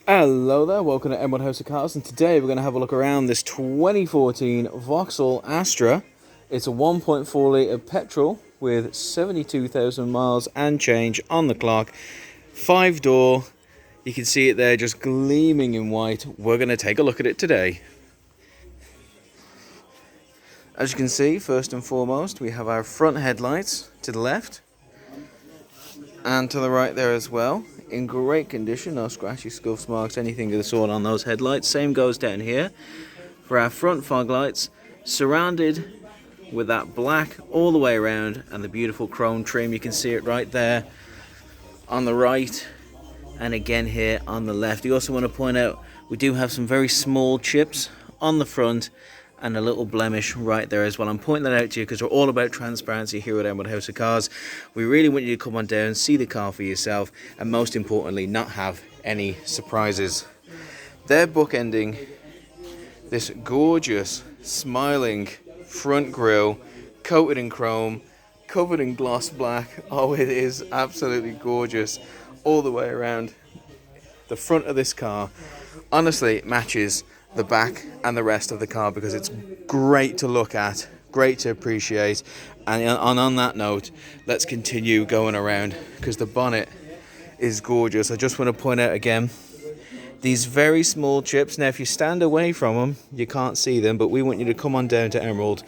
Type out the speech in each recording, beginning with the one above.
Hello there, welcome to Emerald House of Cars, and today we're going to have a look around this 2014 Vauxhall Astra. It's a 1.4 litre petrol with 72,000 miles and change on the clock. 5-door, you can see it there just gleaming in white. We're going to take a look at it today. As you can see, first and foremost, we have our front headlights to the left and to the right there as well. In great condition, no scratchy scuffs, marks, anything of the sort on those headlights. Same goes down here for our front fog lights, surrounded with that black all the way around and the beautiful chrome trim. You can see it right there on the right and again here on the left. You also want to point out we do have some very small chips on the front and a little blemish right there as well. I'm pointing that out to you because we're all about transparency here at Emerald House of Cars. We really want you to come on down, see the car for yourself, and most importantly, not have any surprises. They're bookending this gorgeous, smiling front grille, coated in chrome, covered in gloss black. Oh, it is absolutely gorgeous all the way around. The front of this car, honestly, it matches the back and the rest of the car because it's great to look at, great to appreciate. And on that note, let's continue going around because the bonnet is gorgeous. I just want to point out again these very small chips. Now if you stand away from them you can't see them, but we want you to come on down to Emerald,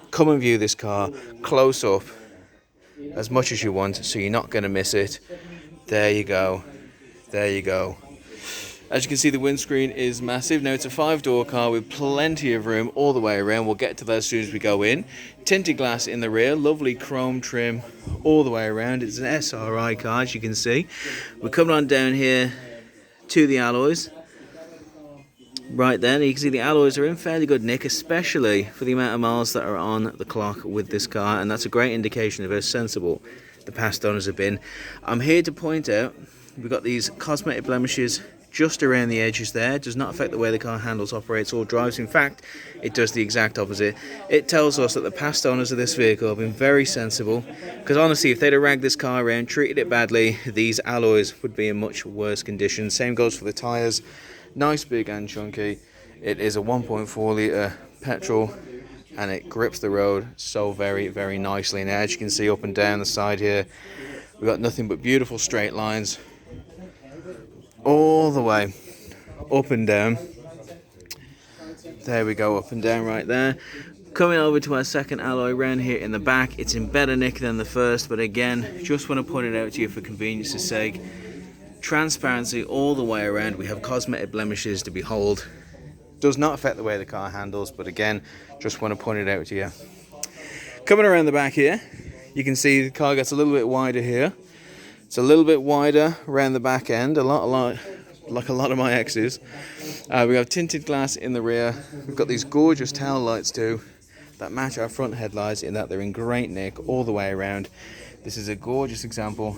come and view this car close up as much as you want, so you're not going to miss it. There you go, there you go. As you can see, the windscreen is massive. Now, it's a 5-door car with plenty of room all the way around. We'll get to that as soon as we go in. Tinted glass in the rear, lovely chrome trim all the way around. It's an SRI car, as you can see. We're coming on down here to the alloys. Right then, you can see the alloys are in fairly good nick, especially for the amount of miles that are on the clock with this car, and that's a great indication of how sensible the past owners have been. I'm here to point out we've got these cosmetic blemishes just around the edges there. It does not affect the way the car handles, operates or drives. In fact, it does the exact opposite. It tells us that the past owners of this vehicle have been very sensible, because honestly, if they'd have ragged this car around, treated it badly, these alloys would be in much worse condition. Same goes for the tyres. Nice, big and chunky. It is a 1.4 litre petrol and it grips the road so very, very nicely. And as you can see up and down the side here, we've got nothing but beautiful straight lines all the way up and down. There we go, up and down right there. Coming over to our second alloy round here in the back, it's in better nick than the first, but again, just want to point it out to you for convenience's sake. Transparency all the way around. We have cosmetic blemishes to behold. Does not affect the way the car handles, but again, just want to point it out to you. Coming around the back here, you can see the car gets a little bit wider here. It's a little bit wider around the back end, a lot like a lot of my X's. We have tinted glass in the rear. We've got these gorgeous tail lights too that match our front headlights in that they're in great nick all the way around. This is a gorgeous example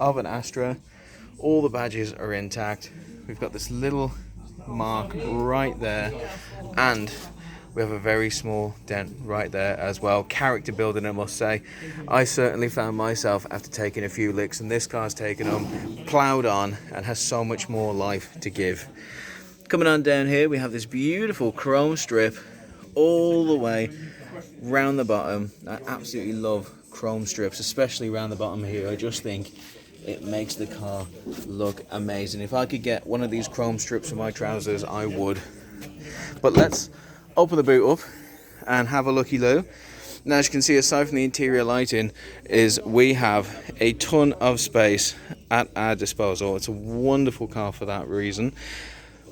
of an Astra. All the badges are intact. We've got this little mark right there, and we have a very small dent right there as well. Character building, I must say. I certainly found myself after taking a few licks, and this car's taken them, ploughed on, and has so much more life to give. Coming on down here, we have this beautiful chrome strip all the way round the bottom. I absolutely love chrome strips, especially around the bottom here. I just think it makes the car look amazing. If I could get one of these chrome strips for my trousers, I would. But let's open the boot up and have a looky-loo. Now, as you can see, aside from the interior lighting, we have a ton of space at our disposal. It's a wonderful car for that reason.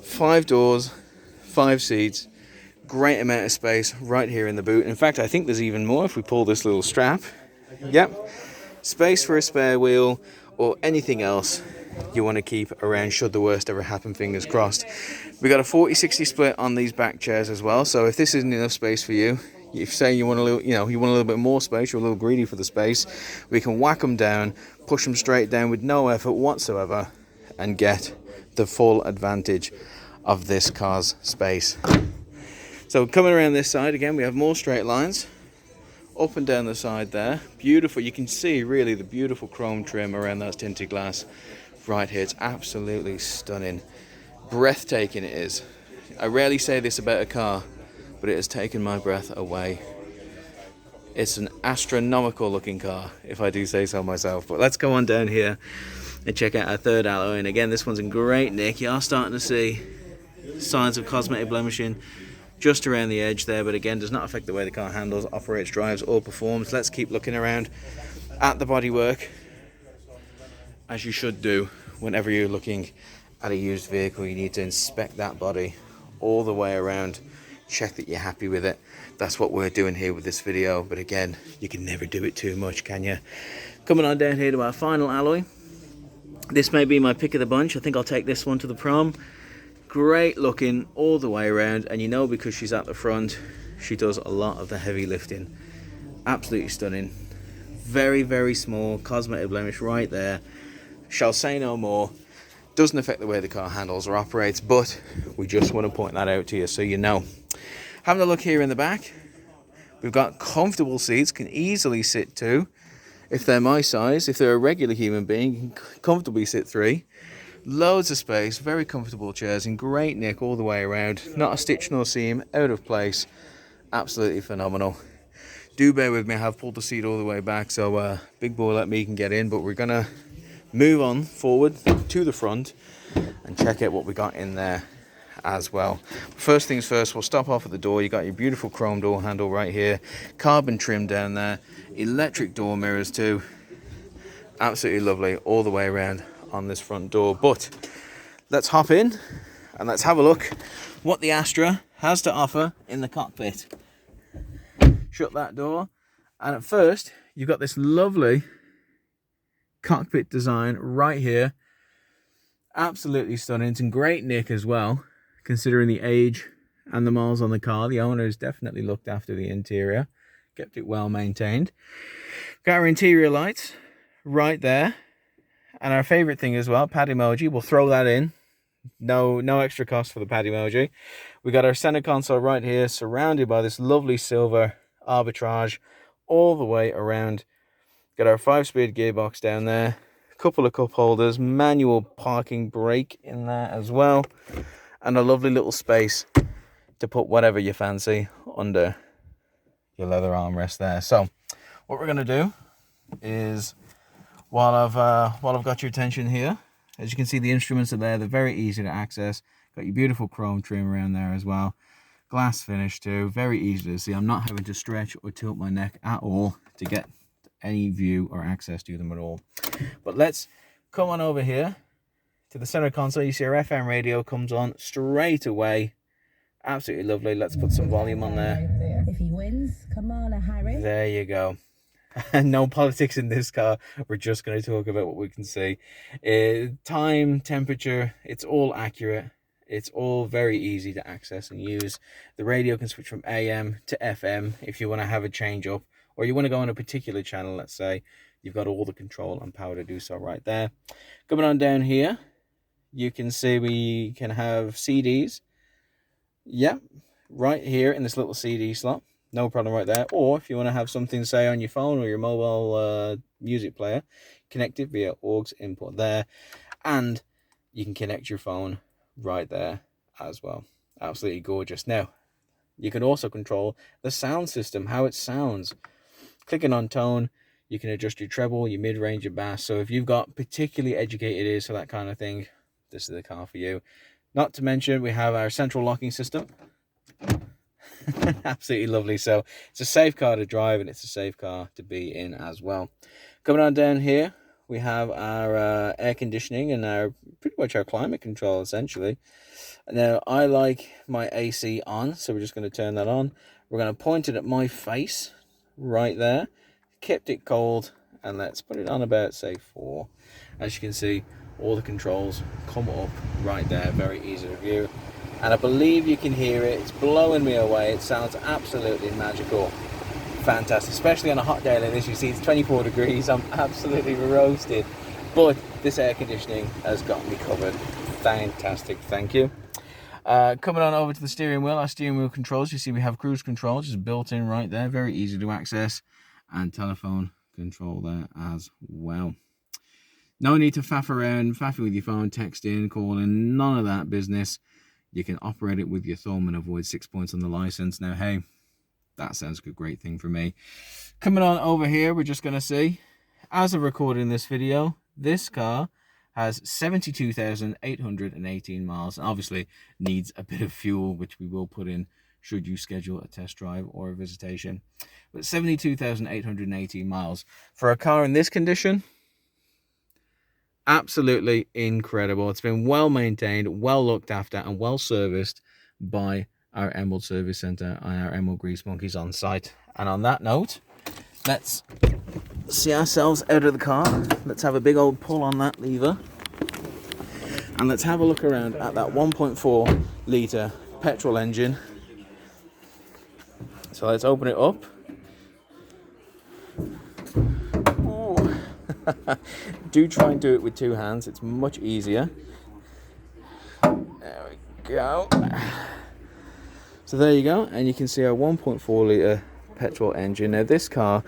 5 doors, 5 seats, great amount of space right here in the boot. In fact, I think there's even more if we pull this little strap. Yep, space for a spare wheel or anything else you want to keep around should the worst ever happen, fingers crossed. We got a 40-60 split on these back chairs as well, so if this isn't enough space for you, if say you want a little, you want a little bit more space, you're a little greedy for the space, we can whack them down, push them straight down with no effort whatsoever, and get the full advantage of this car's space. So coming around this side again, we have more straight lines up and down the side there. Beautiful. You can see really the beautiful chrome trim around that tinted glass right here. It's absolutely stunning. breathtaking it is. I rarely say this about a car, but it has taken my breath away. It's an astronomical looking car, if I do say so myself. But let's go on down here and check out our third alloy. And again, this one's in great nick. You are starting to see signs of cosmetic blemishing just around the edge there, but again, does not affect the way the car handles, operates, drives, or performs. Let's keep looking around at the bodywork, as you should do whenever you're looking at a used vehicle. You need to inspect that body all the way around, check that you're happy with it. That's what we're doing here with this video, but again, you can never do it too much, can you? Coming on down here to our final alloy. This may be my pick of the bunch. I think I'll take this one to the prom. Great looking all the way around, and you know, because she's at the front, she does a lot of the heavy lifting. Absolutely stunning. Very, very small cosmetic blemish right there. Shall say no more. Doesn't affect the way the car handles or operates, but we just want to point that out to you so you know. Having a look here in the back, we've got comfortable seats, can easily sit two. If they're my size, if they're a regular human being, you can comfortably sit three. Loads of space, very comfortable chairs in great nick all the way around. Not a stitch nor seam, out of place. Absolutely phenomenal. Do bear with me, I have pulled the seat all the way back so big boy like me can get in, but we're gonna move on forward to the front and check out what we got in there as well. First things first, we'll stop off at the door. You got your beautiful chrome door handle right here, carbon trim down there, electric door mirrors too. Absolutely lovely all the way around on this front door. But let's hop in and let's have a look what the Astra has to offer in the cockpit. Shut that door, and at first you've got this lovely cockpit design right here. Absolutely stunning. It's in great nick as well, considering the age and the miles on the car. The owner has definitely looked after the interior, kept it well maintained. Got our interior lights right there, and our favorite thing as well, pad emoji. We'll throw that in. No extra cost for the pad emoji. We got our center console right here, surrounded by this lovely silver arbitrage all the way around. Got our 5-speed gearbox down there, a couple of cup holders, manual parking brake in there as well, and a lovely little space to put whatever you fancy under your leather armrest there. So what we're going to do is, while I've got your attention here, as you can see, the instruments are there. They're very easy to access. Got your beautiful chrome trim around there as well. Glass finish too, very easy to see. I'm not having to stretch or tilt my neck at all to get any view or access to them at all. But let's come on over here to the center console. You see our FM radio comes on straight away. Absolutely lovely. Let's put some volume on there. If he wins, Kamala Harris. There you go. No politics in this car. We're just going to talk about what we can see. Time, temperature, it's all accurate. It's all very easy to access and use. The radio can switch from AM to FM if you want to have a change up, or you want to go on a particular channel, let's say. You've got all the control and power to do so right there. Coming on down here, you can see we can have CDs. Yeah, right here in this little CD slot. No problem right there. Or if you want to have something, say, on your phone or your mobile music player, connect it via Aux Input there. And you can connect your phone right there as well. Absolutely gorgeous. Now, you can also control the sound system, how it sounds. Clicking on tone, you can adjust your treble, your mid-range, your bass. So if you've got particularly educated ears for that kind of thing, this is the car for you. Not to mention, we have our central locking system. Absolutely lovely. So it's a safe car to drive, and it's a safe car to be in as well. Coming on down here, we have our air conditioning and our pretty much our climate control, essentially. Now, I like my AC on, so we're just going to turn that on. We're going to point it at my face right there. Kept it cold, and let's put it on about, say, 4. As you can see, all the controls come up right there. Very easy to view. And I believe you can hear it. It's blowing me away. It sounds absolutely magical. Fantastic, especially on a hot day like this. You see it's 24 degrees. I'm absolutely roasted, but this air conditioning has got me covered. Fantastic, thank you. Coming on over to the steering wheel, our steering wheel controls. You see we have cruise control just built in right there, very easy to access, and telephone control there as well. No need to faffing with your phone, texting, calling, none of that business. You can operate it with your thumb and avoid 6 points on the license. Now, hey, that sounds like a great thing for me. Coming on over here, we're just going to see, as of recording this video, this car has 72,818 miles. And obviously needs a bit of fuel, which we will put in should you schedule a test drive or a visitation. But 72,818 miles for a car in this condition, absolutely incredible. It's been well maintained, well looked after, and well serviced by our Emerald Service Centre and our Emerald Grease Monkeys on site. And on that note, let's see ourselves out of the car. Let's have a big old pull on that lever. And let's have a look around at that 1.4 litre petrol engine. So let's open it up. Do try and do it with two hands, it's much easier. There we go. So there you go, and you can see our 1.4 litre petrol engine. Now this car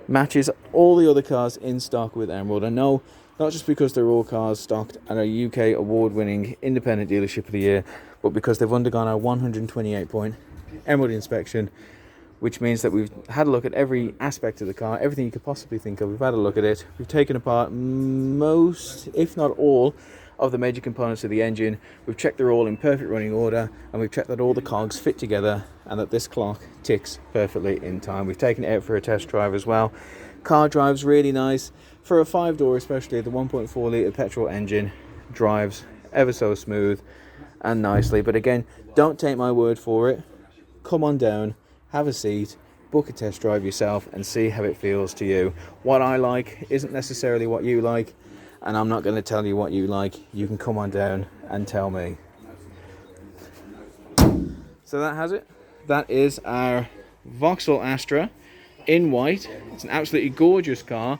matches all the other cars in stock with Emerald. I know, not just because they're all cars stocked at a UK award-winning independent dealership of the year, but because they've undergone our 128-point Emerald inspection, which means that we've had a look at every aspect of the car, everything you could possibly think of. We've had a look at it. We've taken apart most, if not all, of the major components of the engine. We've checked they're all in perfect running order, and we've checked that all the cogs fit together and that this clock ticks perfectly in time. We've taken it out for a test drive as well. Car drives really nice. For a 5-door especially, the 1.4 litre petrol engine drives ever so smooth and nicely. But again, don't take my word for it. Come on down, have a seat, book a test drive yourself and see how it feels to you. What I like isn't necessarily what you like, and I'm not going to tell you what you like. You can come on down and tell me. So that has it. That is our Vauxhall Astra in white. It's an absolutely gorgeous car,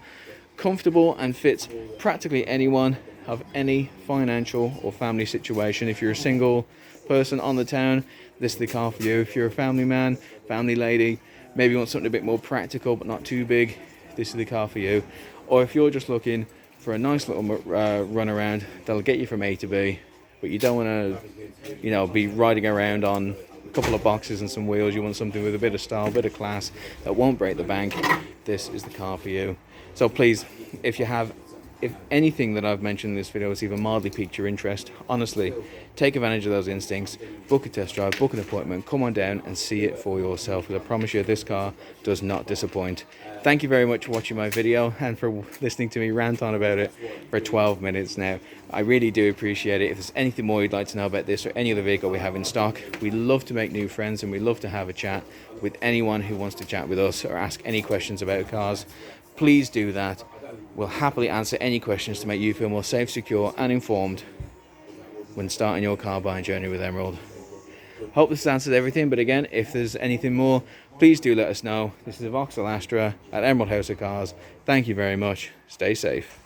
comfortable and fits practically anyone of any financial or family situation. If you're a single person on the town, this is the car for you. If you're a family man, family lady, maybe you want something a bit more practical but not too big, this is the car for you. Or if you're just looking for a nice little run around that'll get you from A to B, but you don't want to, be riding around on a couple of boxes and some wheels. You want something with a bit of style, a bit of class that won't break the bank. This is the car for you. So please, if anything that I've mentioned in this video has even mildly piqued your interest, honestly, take advantage of those instincts, book a test drive, book an appointment, come on down and see it for yourself, because I promise you this car does not disappoint. Thank you very much for watching my video and for listening to me rant on about it for 12 minutes now. I really do appreciate it. If there's anything more you'd like to know about this or any other vehicle we have in stock, we love to make new friends and we love to have a chat with anyone who wants to chat with us or ask any questions about cars. Please do that. We'll happily answer any questions to make you feel more safe, secure and informed when starting your car buying journey with Emerald. Hope this answers everything, but again, if there's anything more, please do let us know. This is a Vauxhall Astra at Emerald House of Cars. Thank you very much. Stay safe.